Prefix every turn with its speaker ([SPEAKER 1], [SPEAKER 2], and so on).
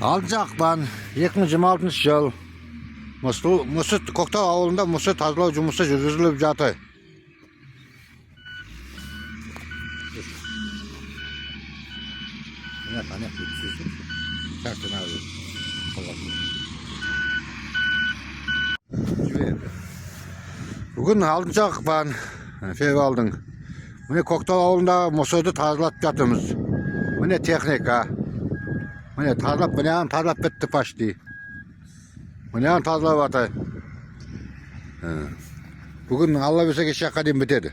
[SPEAKER 1] Alacakban 2026 yıl Musu Koktay avulunda musu tazalao jumusu жүргізіліп жатыр. Bugün 6 ақпан февралдың. Міне Koktay ауылында мұсуды тазалап жатырмыз. Міне техника. Міне тазалап бітті почти. Міне тазалап жатыр. Bugün Allah bize geçecek kadar bitedi.